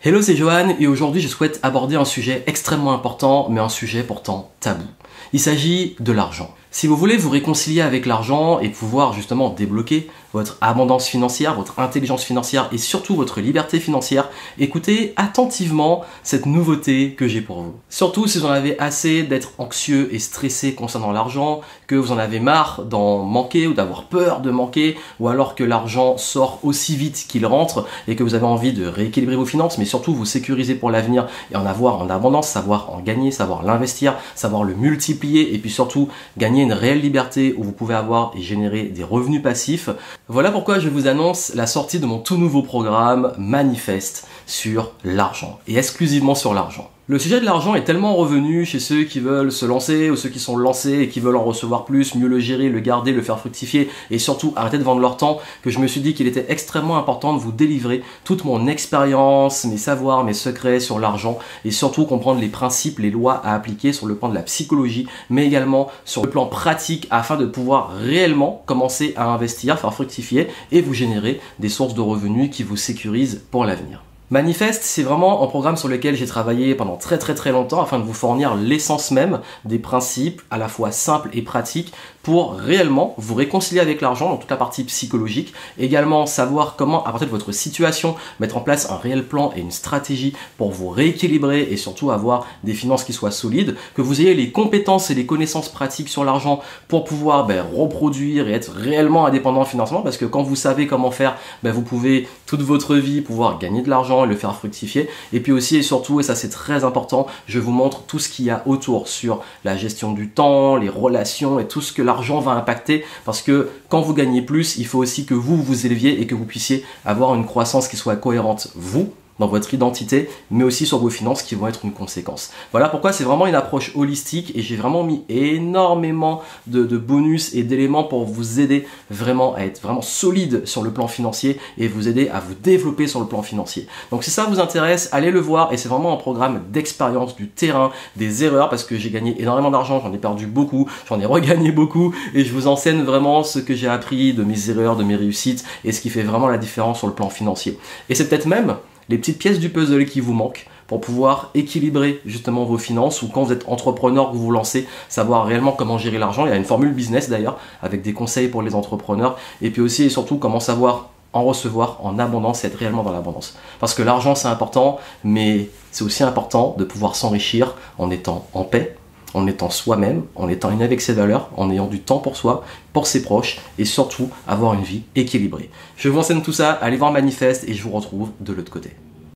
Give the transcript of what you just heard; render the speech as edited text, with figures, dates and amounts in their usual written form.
Hello, c'est Johan et aujourd'hui je souhaite aborder un sujet extrêmement important mais un sujet pourtant tabou. Il s'agit de l'argent. Si vous voulez vous réconcilier avec l'argent et pouvoir justement débloquer votre abondance financière, votre intelligence financière et surtout votre liberté financière, écoutez attentivement cette nouveauté que j'ai pour vous. Surtout si vous en avez assez d'être anxieux et stressé concernant l'argent, que vous en avez marre d'en manquer ou d'avoir peur de manquer, ou alors que l'argent sort aussi vite qu'il rentre et que vous avez envie de rééquilibrer vos finances, mais surtout vous sécuriser pour l'avenir et en avoir en abondance, savoir en gagner, savoir l'investir, savoir le multiplier et puis surtout gagner une réelle liberté où vous pouvez avoir et générer des revenus passifs. Voilà pourquoi je vous annonce la sortie de mon tout nouveau programme Manifeste sur l'argent et exclusivement sur l'argent. Le sujet de l'argent est tellement revenu chez ceux qui veulent se lancer ou ceux qui sont lancés et qui veulent en recevoir plus, mieux le gérer, le garder, le faire fructifier et surtout arrêter de vendre leur temps que je me suis dit qu'il était extrêmement important de vous délivrer toute mon expérience, mes savoirs, mes secrets sur l'argent et surtout comprendre les principes, les lois à appliquer sur le plan de la psychologie mais également sur le plan pratique afin de pouvoir réellement commencer à investir, faire fructifier et vous générer des sources de revenus qui vous sécurisent pour l'avenir. Manifeste, c'est vraiment un programme sur lequel j'ai travaillé pendant très longtemps afin de vous fournir l'essence même des principes à la fois simples et pratiques pour réellement vous réconcilier avec l'argent dans toute la partie psychologique, également savoir comment à partir de votre situation mettre en place un réel plan et une stratégie pour vous rééquilibrer et surtout avoir des finances qui soient solides, que vous ayez les compétences et les connaissances pratiques sur l'argent pour pouvoir reproduire et être réellement indépendant financièrement parce que quand vous savez comment faire, vous pouvez toute votre vie pouvoir gagner de l'argent et le faire fructifier. Et puis aussi et surtout, et ça c'est très important, je vous montre tout ce qu'il y a autour sur la gestion du temps, les relations et tout ce que l'argent va impacter parce que quand vous gagnez plus, il faut aussi que vous vous éleviez et que vous puissiez avoir une croissance qui soit cohérente, vous, dans votre identité, mais aussi sur vos finances qui vont être une conséquence. Voilà pourquoi c'est vraiment une approche holistique et j'ai vraiment mis énormément de bonus et d'éléments pour vous aider vraiment à être vraiment solide sur le plan financier et vous aider à vous développer sur le plan financier. Donc si ça vous intéresse, allez le voir et c'est vraiment un programme d'expérience, du terrain, des erreurs parce que j'ai gagné énormément d'argent, j'en ai perdu beaucoup, j'en ai regagné beaucoup et je vous enseigne vraiment ce que j'ai appris de mes erreurs, de mes réussites et ce qui fait vraiment la différence sur le plan financier. Et c'est peut-être même les petites pièces du puzzle qui vous manquent pour pouvoir équilibrer justement vos finances ou quand vous êtes entrepreneur, que vous vous lancez, savoir réellement comment gérer l'argent. Il y a une formule business d'ailleurs avec des conseils pour les entrepreneurs et puis aussi et surtout comment savoir en recevoir en abondance et être réellement dans l'abondance. Parce que l'argent c'est important, mais c'est aussi important de pouvoir s'enrichir en étant en paix, en étant soi-même, en étant aligné avec ses valeurs, en ayant du temps pour soi, pour ses proches et surtout avoir une vie équilibrée. Je vous enseigne tout ça, allez voir Manifeste et je vous retrouve de l'autre côté.